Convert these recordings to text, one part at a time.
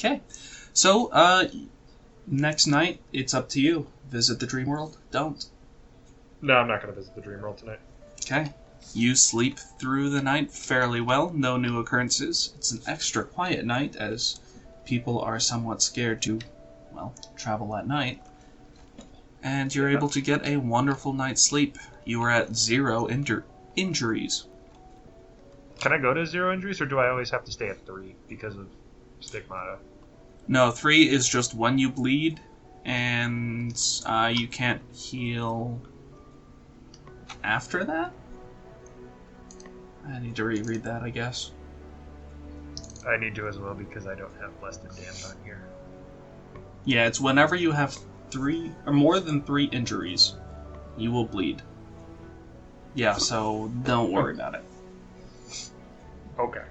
Okay. So, next night, it's up to you. Visit the dream world? Don't. No, I'm not going to visit the dream world tonight. Okay. You sleep through the night fairly well. No new occurrences. It's an extra quiet night as people are somewhat scared to, well, travel at night. And you're able to get a wonderful night's sleep. You are at 0 injuries. Can I go to 0 injuries, or do I always have to stay at 3 because of stigmata? No, 3 is just when you bleed, and you can't heal after that? I need to reread that, I guess. I need to as well because I don't have less than damned on here. Yeah, it's whenever you have 3 or more than 3 injuries, you will bleed. Yeah, so don't worry about it. Okay.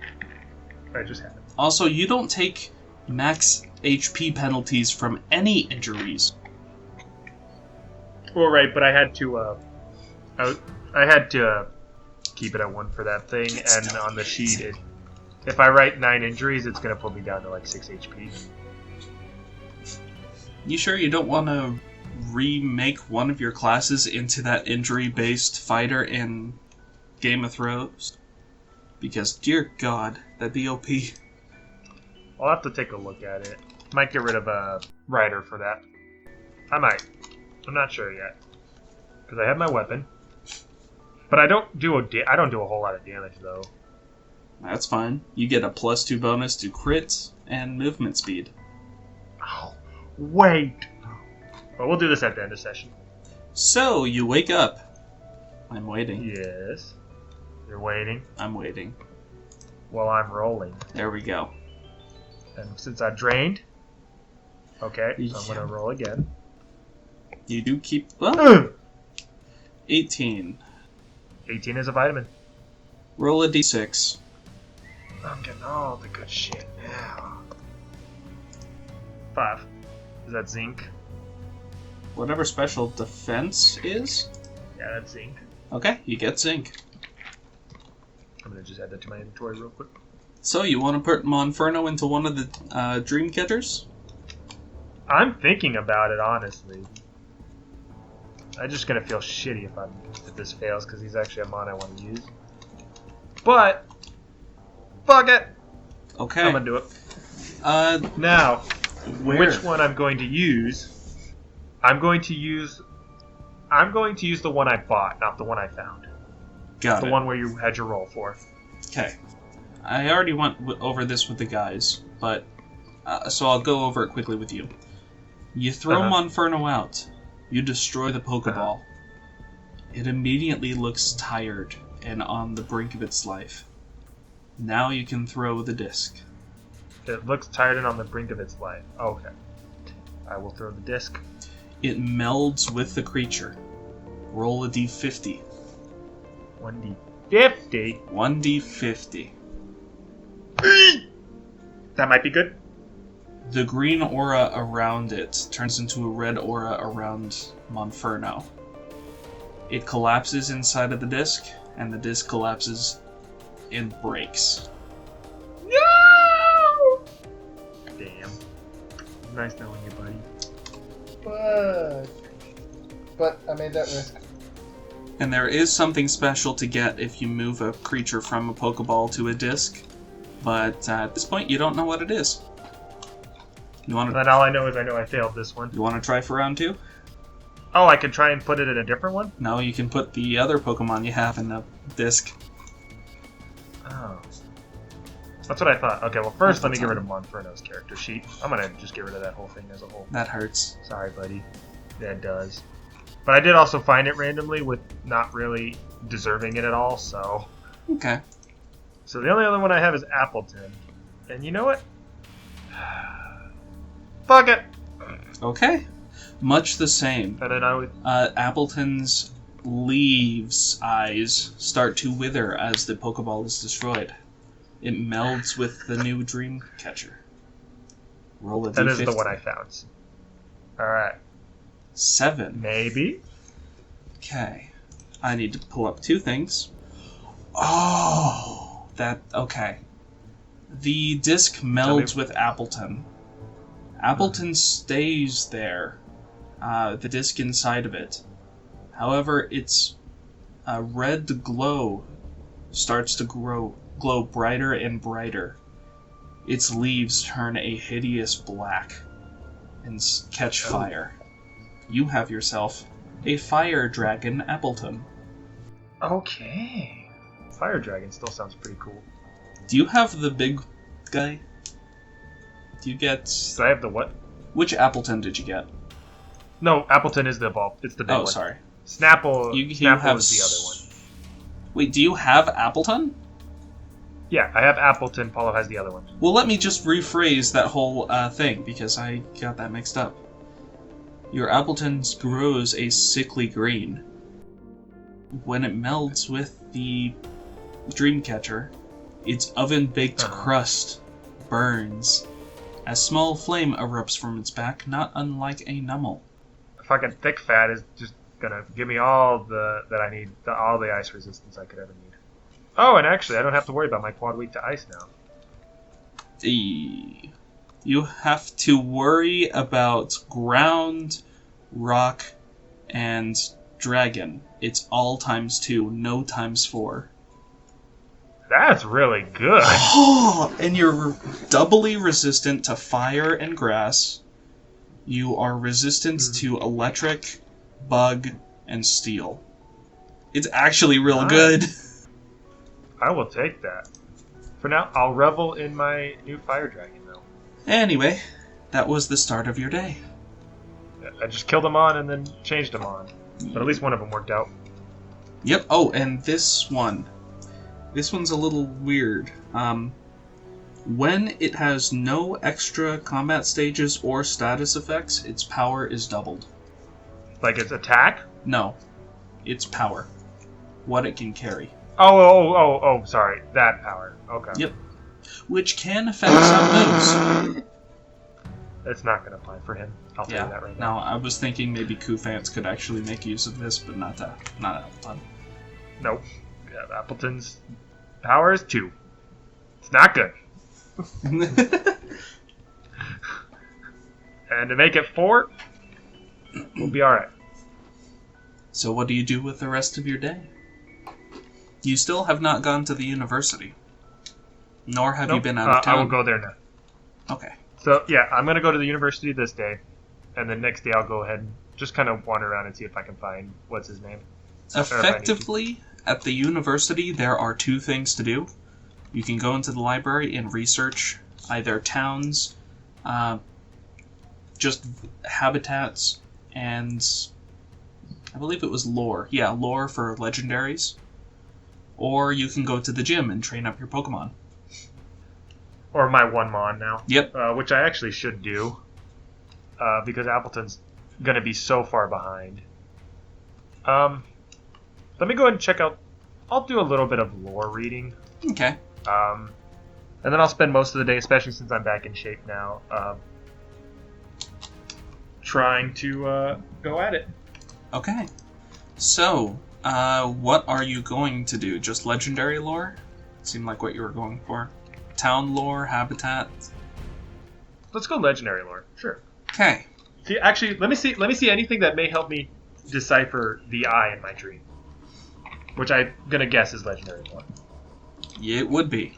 I just had it. Also, you don't take max HP penalties from any injuries. Well, right, but I had to, I had to keep it at 1 for that thing, and on the sheet, if I write 9 injuries, it's going to put me down to like 6 HP. You sure you don't want to remake one of your classes into that injury-based fighter in Game of Thrones? Because, dear God, that'd be OP. I'll have to take a look at it. Might get rid of a rider for that. I might. I'm not sure yet. Because I have my weapon. But I don't do a whole lot of damage, though. That's fine. You get a +2 bonus to crits and movement speed. Oh, wait! Well, we'll do this at the end of session. So, you wake up. I'm waiting. Yes. You're waiting? I'm waiting. Well, I'm rolling. There we go. And since I drained... Okay, so I'm going to roll again. You do keep... Well, 18. 18 is a vitamin. Roll a d6. I'm getting all the good shit now. 5. Is that zinc? Whatever special defense is? Yeah, that's zinc. Okay, you get zinc. I'm going to just add that to my inventory real quick. So, you want to put Monferno into one of the dream catchers? I'm thinking about it, honestly. I'm just going to feel shitty if this fails, because he's actually a mon I want to use. But, fuck it! Okay. I'm going to do it. Now, which one I'm going to use... I'm going to use the one I bought, not the one I found. Got it. The one where you had your roll for. Okay. I already went over this with the guys, but... so I'll go over it quickly with you. You throw Monferno out. You destroy the Pokeball. It immediately looks tired and on the brink of its life. Now you can throw the disc. It looks tired and on the brink of its life. Okay. I will throw the disc. It melds with the creature. Roll a d50. 1d50? 1d50. That might be good. The green aura around it turns into a red aura around Monferno. It collapses inside of the disc, and the disc collapses and breaks. No! Damn. Nice knowing you, buddy. But I made that risk. And there is something special to get if you move a creature from a Pokeball to a disc, but at this point you don't know what it is. You want to? Then all I know is I failed this one. You want to try for round 2? Oh, I can try and put it in a different one? No, you can put the other Pokemon you have in the disc. Oh. That's what I thought. Okay, well first let me get rid of Monferno's character sheet. I'm gonna just get rid of that whole thing as a whole. That hurts. Sorry, buddy. That does. But I did also find it randomly with not really deserving it at all, so... Okay. So the only other one I have is Appleton. And you know what? Fuck it! Okay. Much the same. And then I would... Appleton's leaves' eyes start to wither as the Pokeball is destroyed. It melds with the new Dream Catcher. Roll a d50. That is the one I found. Alright. 7. Maybe? Okay. I need to pull up 2 things. Oh! Okay. The disc melds with Appleton, Appleton stays there, the disc inside of it. However, its red glow starts to glow brighter and brighter. Its leaves turn a hideous black and catch fire. You have yourself a fire dragon Appleton. Okay. Fire dragon still sounds pretty cool. Do you have the big guy? Do you get... Do I have the what? Which Appleton did you get? No, Appleton is the evolved. It's the big one. Oh, sorry. Snapple, You Snapple have is the other one. Wait, do you have Appleton? Yeah, I have Appleton. Paolo has the other one. Well, let me just rephrase that whole thing, because I got that mixed up. Your Appleton grows a sickly green. When it melds with the Dreamcatcher, its oven-baked crust burns. A small flame erupts from its back, not unlike a nummel. Fucking thick fat is just gonna give me all that I need, all the ice resistance I could ever need. Oh, and actually, I don't have to worry about my quad weak to ice now. You have to worry about ground, rock, and dragon. It's all ×2, no ×4. That's really good. Oh, and you're doubly resistant to fire and grass. You are resistant to electric, bug, and steel. It's actually real good. I will take that. For now, I'll revel in my new fire dragon, though. Anyway, that was the start of your day. I just killed them on and then changed them on. But at least one of them worked out. Yep. Oh, and this one's a little weird. When it has no extra combat stages or status effects, its power is doubled. Like its attack? No, its power. What it can carry. Oh, sorry. That power. Okay. Yep. Which can affect some moves. It's not going to apply for him. I'll tell you that right now. Now, I was thinking maybe Kufants could actually make use of this, but not Appleton. Nope. Yeah, Appleton's power is 2. It's not good. And to make it 4, we'll be alright. So what do you do with the rest of your day? You still have not gone to the university. Nor have you been out of town. I will go there now. Okay. So, yeah, I'm going to go to the university this day. And the next day I'll go ahead and just kind of wander around and see if I can find, what's his name? Effectively, at the university, there are 2 things to do. You can go into the library and research either towns, just habitats, and I believe it was lore. Yeah, lore for legendaries. Or you can go to the gym and train up your Pokemon. Or my 1mon now. Yep. Which I actually should do. Because Appleton's going to be so far behind. Let me go ahead and check out... I'll do a little bit of lore reading. Okay. And then I'll spend most of the day, especially since I'm back in shape now, trying to go at it. Okay. So, what are you going to do? Just legendary lore? Seemed like what you were going for. Town lore, habitat? Let's go legendary lore. Sure. Okay. See, actually, let me see anything that may help me decipher the eye in my dream. Which I'm gonna guess is legendary lore. Yeah, it would be.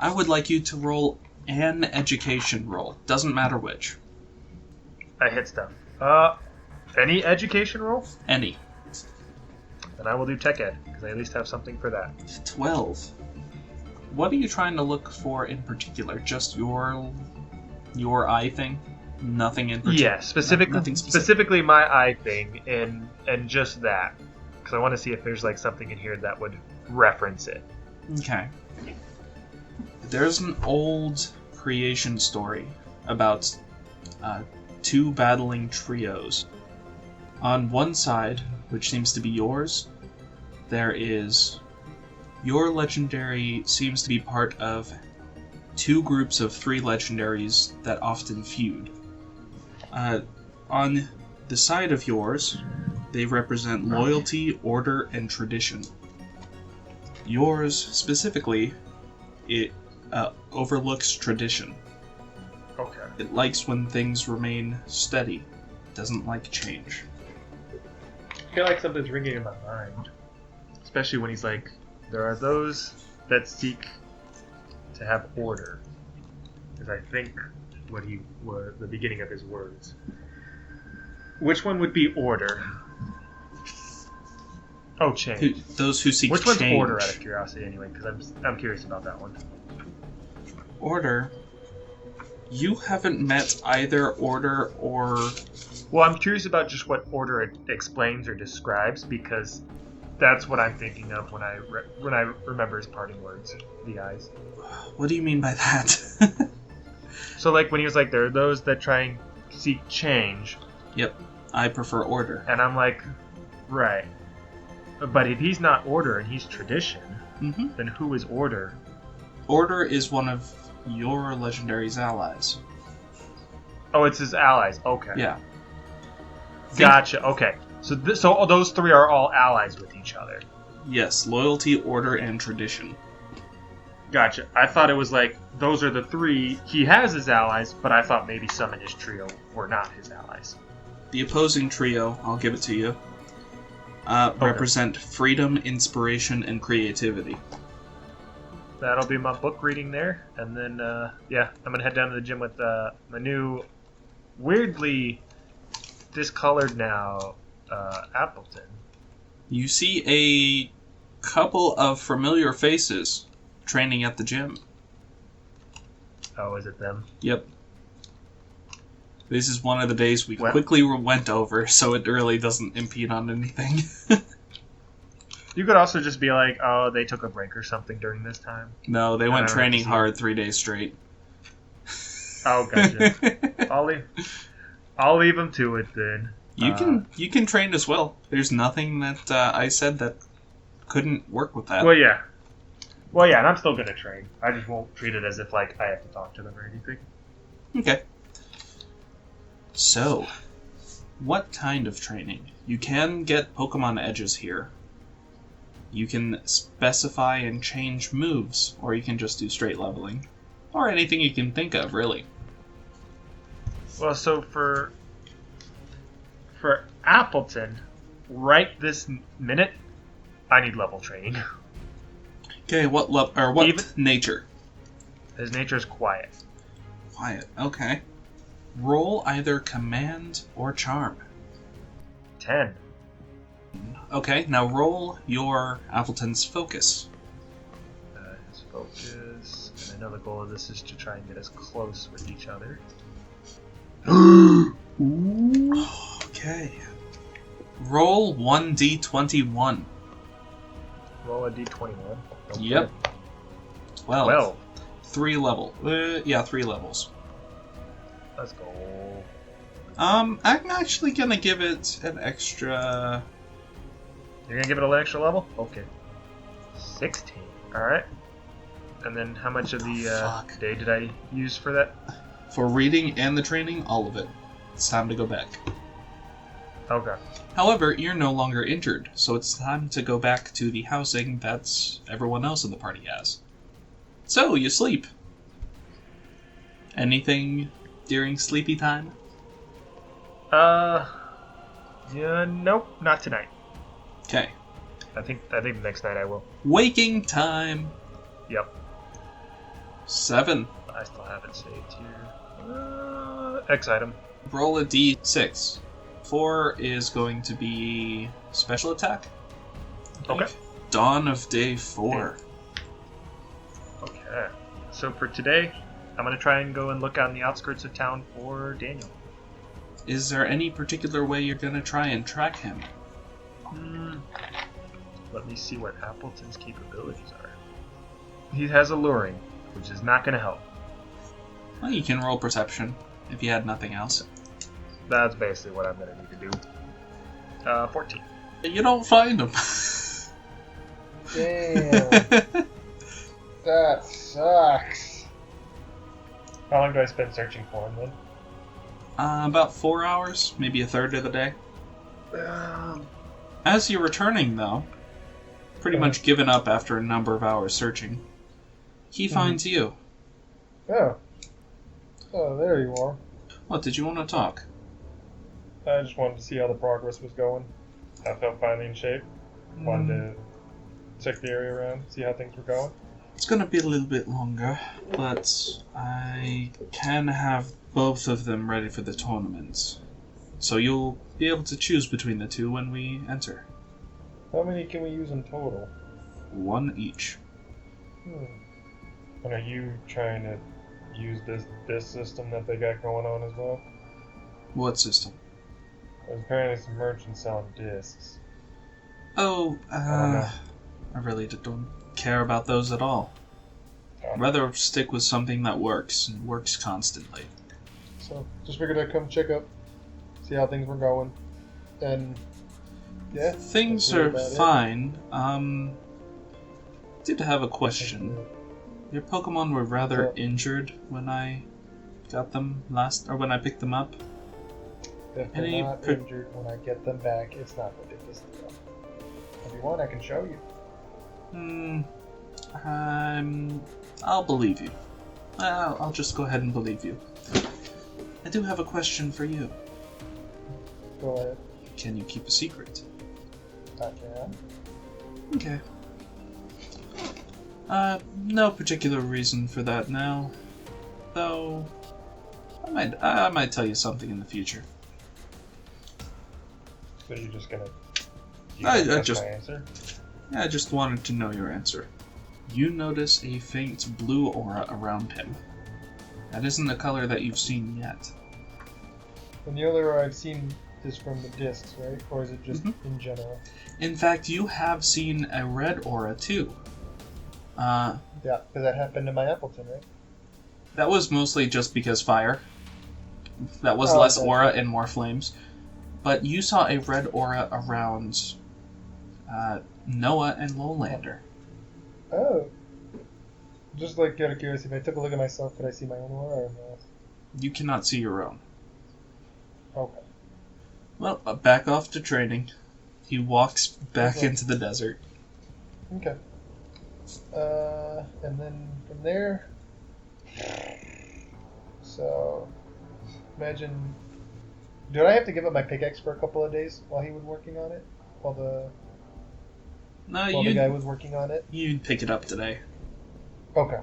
I would like you to roll an education roll. Doesn't matter which. I hit stuff. Any education roll? Any. Then I will do tech ed, because I at least have something for that. 12. What are you trying to look for in particular? Just your eye thing? Nothing in particular? Yeah, specifically my eye thing, and just that. Because I want to see if there's like something in here that would reference it. Okay. There's an old creation story about 2 battling trios. On one side, which seems to be yours, there is... Your legendary seems to be part of 2 groups of 3 legendaries that often feud. On the side of yours, they represent loyalty, order, and tradition. Yours, specifically, it overlooks tradition. Okay. It likes when things remain steady. It doesn't like change. I feel like something's ringing in my mind. Especially when he's like, there are those that seek to have order. Because I think what he was the beginning of his words. Which one would be order? Oh, change. Those who seek Which change. one's order, out of curiosity, anyway? Because I'm curious about that one. Order. You haven't met either order or... Well, I'm curious about just what order it explains or describes, because that's what I'm thinking of when I remember his parting words. The eyes. What do you mean by that? So, like, when he was like, there are those that try and seek change. Yep. I prefer order. And I'm like, right. But if he's not order and he's tradition, then who is order? Order is one of your legendary's allies. Oh, it's his allies. Okay. Yeah. Gotcha. Okay. So so those three are all allies with each other. Yes, loyalty, order, and tradition. Gotcha. I thought it was like, those are the three. He has his allies, but I thought maybe some in his trio were not his allies. The opposing trio, I'll give it to you, represent freedom, inspiration, and creativity. That'll be my book reading there. And then, yeah, I'm going to head down to the gym with my new, weirdly discolored now, Appleton. You see a couple of familiar faces training at the gym. Oh, is it them? Yep. This is one of the days we quickly went over, so it really doesn't impede on anything. You could also just be like, oh, they took a break or something during this time. No, they went training hard 3 days straight. Oh, gotcha. I'll leave them to it then. You can train as well. There's nothing that I said that couldn't work with that. Well, yeah, and I'm still gonna train. I just won't treat it as if like I have to talk to them or anything. Okay. So, what kind of training? You can get Pokemon edges here. You can specify and change moves, or you can just do straight leveling. Or anything you can think of, really. Well, so for Appleton, right this minute, I need level training. Okay, what nature? His nature is quiet. Quiet, okay. Roll either command or charm. 10. Okay, now roll your Appleton's focus. His focus, and I know the goal of this is to try and get us close with each other. Okay. Roll 1d21. Roll a d21. Okay. Yep. 12. Well, 3 level. 3 levels. let's go. I'm actually gonna give it an extra... You're gonna give it an extra level? Okay. 16. Alright. And then how much of the day did I use for that? For reading and the training, all of it. It's time to go back. Okay. However, you're no longer injured, so it's time to go back to the housing that everyone else in the party has. So, you sleep. Anything during sleepy time? Yeah, nope, not tonight. Okay. I think the next night I will. Waking time. Yep. 7. I still have it saved here. X item. Roll a d6. 4 is going to be special attack. Okay. Dawn of day 4. Okay. So for today, I'm going to try and go and look on the outskirts of town for Daniel. Is there any particular way you're going to try and track him? Let me see what Appleton's capabilities are. He has alluring, which is not going to help. Well, you can roll perception if you had nothing else. That's basically what I'm going to need to do. 14. You don't find him. Damn. That sucks. How long do I spend searching for him then? About 4 hours, maybe a third of the day. As you're returning, though, pretty much given up after a number of hours searching, he finds you. Oh. Oh, there you are. What, did you want to talk? I just wanted to see how the progress was going. I felt finally in shape. Wanted to check the area around, see how things were going. It's gonna be a little bit longer, but I can have both of them ready for the tournament. So you'll be able to choose between the two when we enter. How many can we use in total? 1 each. And are you trying to use this system that they got going on as well? What system? There's apparently some merchants selling discs. Oh, I don't know. I really don't care about those at all. Yeah. I'd rather stick with something that works, and works constantly. So, just figured I'd come check up, see how things were going, and yeah. Things that's really are about it. fine. Did have a question. Your Pokemon were rather Yeah. injured when I got them when I picked them up. If Any they're not per- injured when I get them back, it's not ridiculous. If you want, I can show you. I'll believe you. I'll just go ahead and believe you. I do have a question for you. Go ahead. Can you keep a secret? I can. Okay. No particular reason for that now. Though, I might tell you something in the future. So you're just gonna... I guess just- my answer? I just wanted to know your answer. You notice a faint blue aura around him. That isn't a color that you've seen yet. And the other I've seen is from the discs, right? Or is it just Mhm. in general? In fact, you have seen a red aura too. Yeah, because that happened to my Appleton, right? That was mostly just because fire. That was Oh, less okay. aura and more flames. But you saw a red aura around Noah and Lowlander. Oh. Just like out of curiosity, if I took a look at myself, could I see my own aura or no? You cannot see your own. Okay. Well, back off to training. He walks back Okay. into the desert. Okay. And then from there, so imagine, did I have to give up my pickaxe for a couple of days while he was working on it? While the guy was working on it? You'd pick it up today. Okay.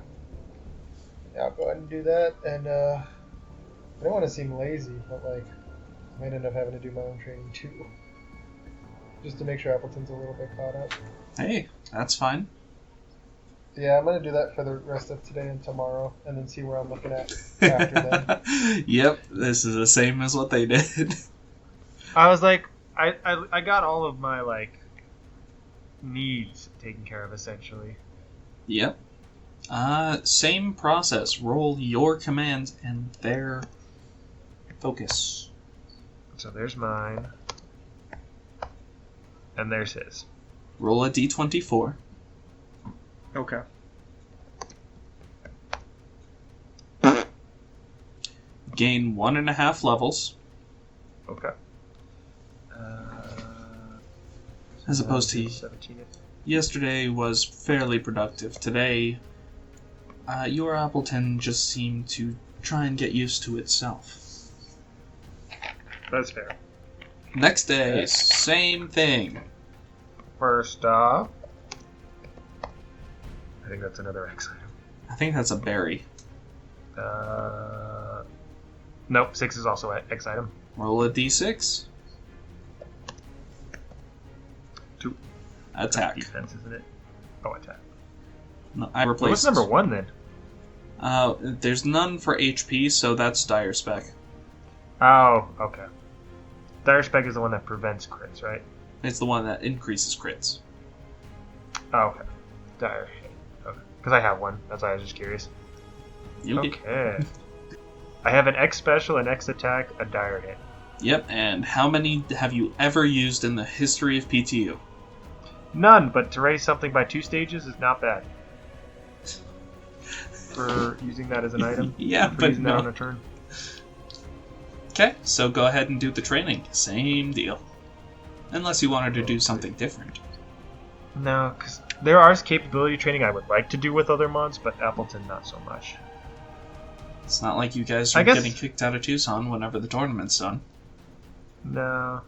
Yeah, I'll go ahead and do that. And I don't want to seem lazy, but like, I might end up having to do my own training too, just to make sure Appleton's a little bit caught up. Hey, that's fine. Yeah, I'm gonna do that for the rest of today and tomorrow, and then see where I'm looking at after then. Yep, this is the same as what they did. I was like, I got all of my, like, needs taken care of, essentially. Yep. Same process. Roll your command and their focus. So there's mine. And there's his. Roll a d24. Okay. Gain 1.5 levels, Okay. as opposed to 17. yesterday was fairly productive. Today, your Appleton just seemed to try and get used to itself. That's fair. Next day, Okay. same thing. First off, I think that's another X item. I think that's a berry. Nope, 6 is also an X item. Roll a d6. 2. Attack. Defense, isn't it? Oh, attack. No, I replaced. What's number 1 then? There's none for HP, so that's Dire Spec. Oh, okay. Dire Spec is the one that prevents crits, right? It's the one that increases crits. Oh, okay. Dire hit. Okay. Because I have one. That's why I was just curious. You get- Okay. I have an X special, an X attack, a dire hit. Yep, and how many have you ever used in the history of PTU? None, but to raise something by 2 stages is not bad. For using that as an item. Yeah, for but using that on no. a turn. Okay, so go ahead and do the training. Same deal. Unless you wanted to do something different. No, because there are capability training I would like to do with other mods, but Appleton not so much. It's not like you guys are getting kicked out of Tucson whenever the tournament's done. No.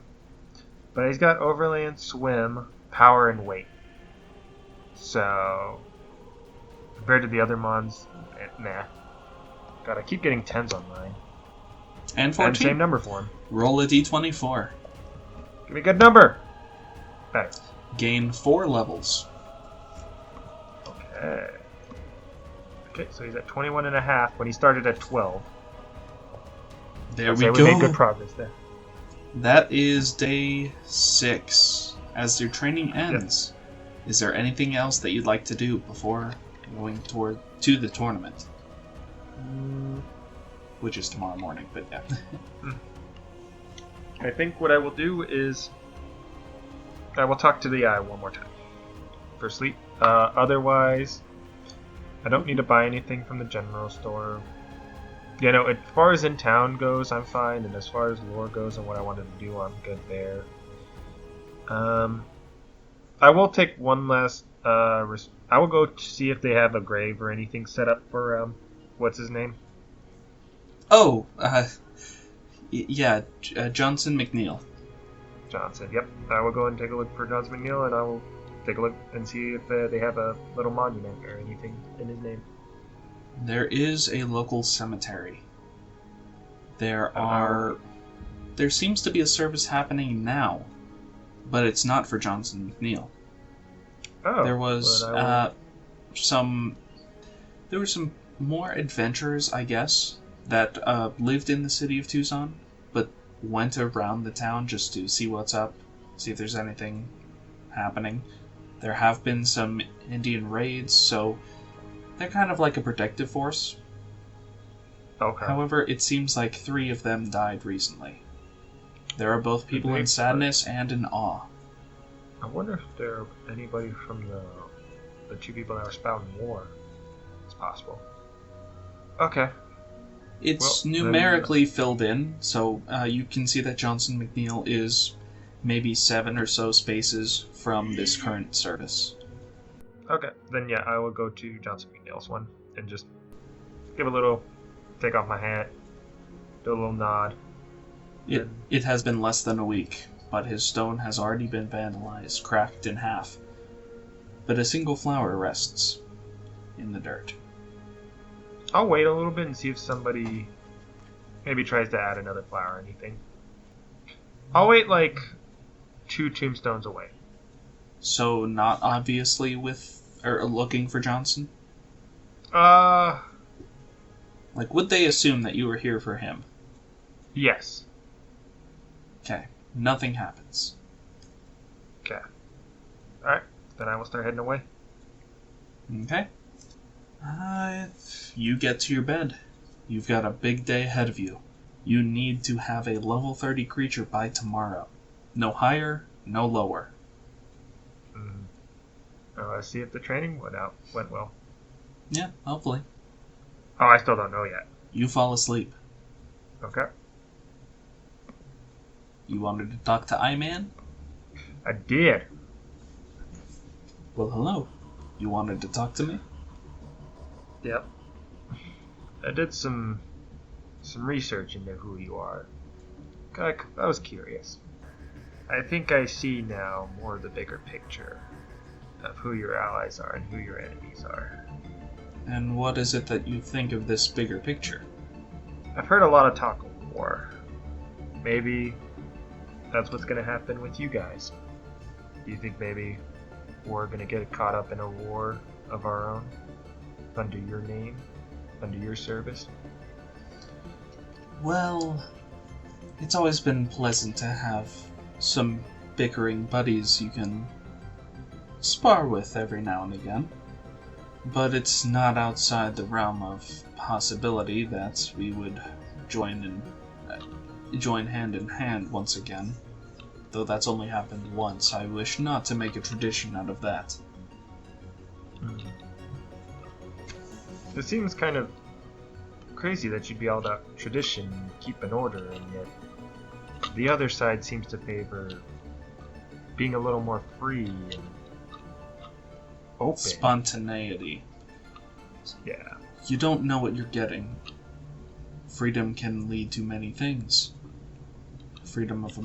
But he's got overland, swim, power, and weight. So, compared to the other mons, nah. God, I keep getting 10s on mine. And 14. And same number for him. Roll a d24. Give me a good number. Thanks. Gain 4 levels. Okay. Okay, so he's at 21.5 when he started at 12. There We made good progress there. That is day 6. As your training ends, is there anything else that you'd like to do before going to the tournament? Which is tomorrow morning, but yeah. I think what I will do is I will talk to the eye one more time for sleep. Otherwise, I don't need to buy anything from the general store. You know, as far as in town goes, I'm fine, and as far as lore goes and what I wanted to do, I'm good there. I will take one last. I will go to see if they have a grave or anything set up for what's his name? Oh, Johnson McNeil. Johnson. Yep. I will go and take a look for Johnson McNeil, and I will take a look and see if they have a little monument or anything in his name. There is a local cemetery. There seems to be a service happening now, but it's not for Johnson McNeil. Oh, there was some more adventurers, I guess, that lived in the city of Tucson, but went around the town just to see what's up, see if there's anything happening. There have been some Indian raids, so they're kind of like a protective force. Okay. However, it seems like 3 of them died recently. There are both people in sadness and in awe. I wonder if there are anybody from the 2 people that were spouting war. It's possible. Okay. It's numerically filled in, so you can see that Johnson McNeil is maybe 7 or so spaces from this current service. Okay, then yeah, I will go to Johnson McNeil's one and just take off my hat, do a little nod. It has been less than a week, but his stone has already been vandalized, cracked in half. But a single flower rests in the dirt. I'll wait a little bit and see if somebody maybe tries to add another flower or anything. I'll wait like 2 tombstones away. So not obviously looking for Johnson? Like, would they assume that you were here for him? Yes. Okay. Nothing happens. Okay. Alright, then I will start heading away. Okay. You get to your bed. You've got a big day ahead of you. You need to have a level 30 creature by tomorrow. No higher, no lower. Let's see if the training went well. Yeah, hopefully. Oh, I still don't know yet. You fall asleep. Okay. You wanted to talk to I-Man? I did. Well, hello. You wanted to talk to me? Yep. I did some research into who you are. I was curious. I think I see now more of the bigger picture of who your allies are and who your enemies are. And what is it that you think of this bigger picture? I've heard a lot of talk of war. Maybe that's what's going to happen with you guys. Do you think maybe we're going to get caught up in a war of our own? Under your name? Under your service? Well, it's always been pleasant to have some bickering buddies you can spar with every now and again. But it's not outside the realm of possibility that we would join hand in hand once again. Though that's only happened once, I wish not to make a tradition out of that. It seems kind of crazy that you'd be all about tradition and keep an order, and yet the other side seems to favor being a little more free and open. Spontaneity. Yeah. You don't know what you're getting. freedom can lead to many things. The freedom of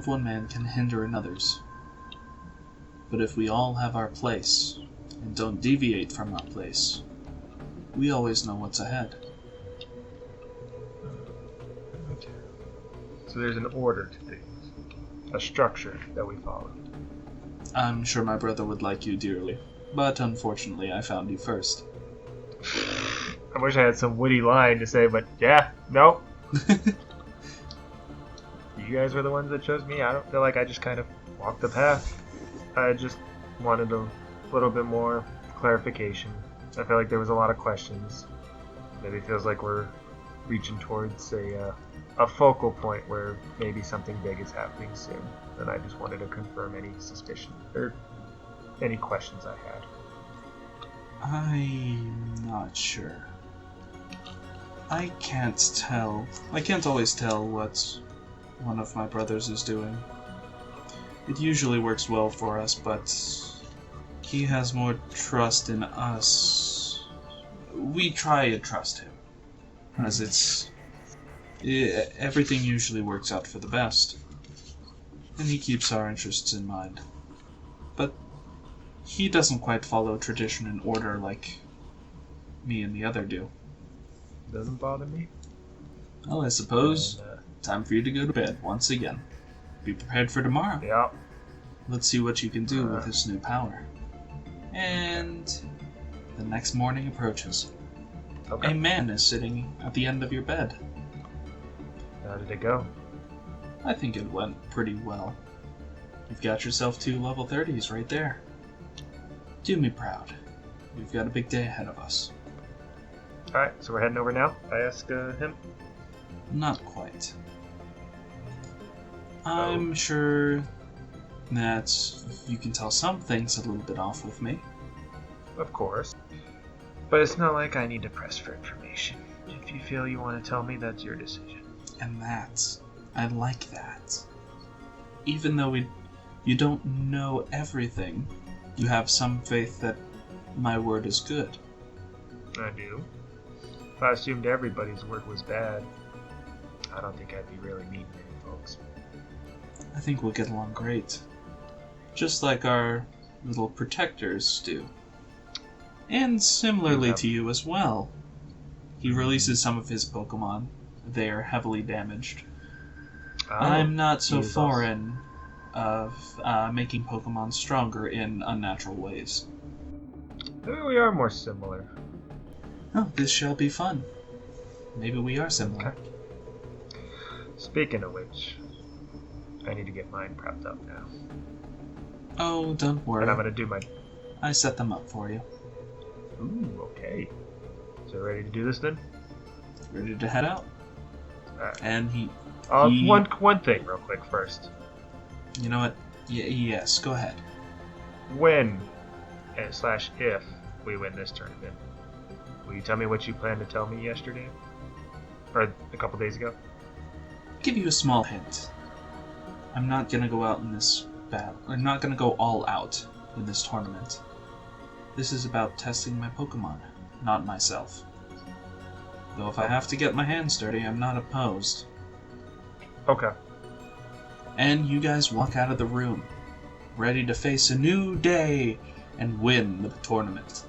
one man can hinder another's. But if we all have our place, and don't deviate from our place, we always know what's ahead. So there's an order to things, a structure that we follow. I'm sure my brother would like you dearly, but unfortunately I found you first. I wish I had some witty line to say, but yeah, no. You guys were the ones that chose me. I don't feel like I just kind of walked the path. I just wanted a little bit more clarification. I feel like there was a lot of questions. Maybe it feels like we're reaching towards a focal point where maybe something big is happening soon. And I just wanted to confirm any suspicion or any questions I had. I'm not sure. I can't tell. I can't always tell what one of my brothers is doing. It usually works well for us, but he has more trust in us. We try and trust him, as everything usually works out for the best, and he keeps our interests in mind. But he doesn't quite follow tradition and order like me and the other do. Doesn't bother me. Well, I suppose time for you to go to bed once again. Be prepared for tomorrow. Yeah. Let's see what you can do with this new power. And the next morning approaches. Okay. A man is sitting at the end of your bed. How did it go? I think it went pretty well. You've got yourself 2 level 30s right there. Do me proud. We've got a big day ahead of us. Alright, so we're heading over now. I ask him. Not quite. I'm sure that you can tell some things a little bit off with me. Of course. But it's not like I need to press for information. If you feel you want to tell me, that's your decision. And I like that. Even though you don't know everything, you have some faith that my word is good. I do. If I assumed everybody's word was bad, I don't think I'd be really meeting many folks. I think we'll get along great. Just like our little protectors do. And similarly to you as well. He releases some of his Pokemon. They are heavily damaged. I'm not so foreign of making Pokemon stronger in unnatural ways. Maybe we are more similar. Oh, this shall be fun. Maybe we are similar. Okay. Speaking of which, I need to get mine prepped up now. Oh, don't worry. And I'm gonna do my... I set them up for you. Ooh, okay. So ready to do this then? Ready to head out? Alright. And he... One thing real quick first. You know what? Yes, go ahead. When / if we win this tournament, will you tell me what you planned to tell me yesterday? Or a couple days ago? Give you a small hint. I'm not gonna go out in this battle. I'm not gonna go all out in this tournament. This is about testing my Pokemon, not myself. Though if I have to get my hands dirty, I'm not opposed. Okay. And you guys walk out of the room, ready to face a new day and win the tournament.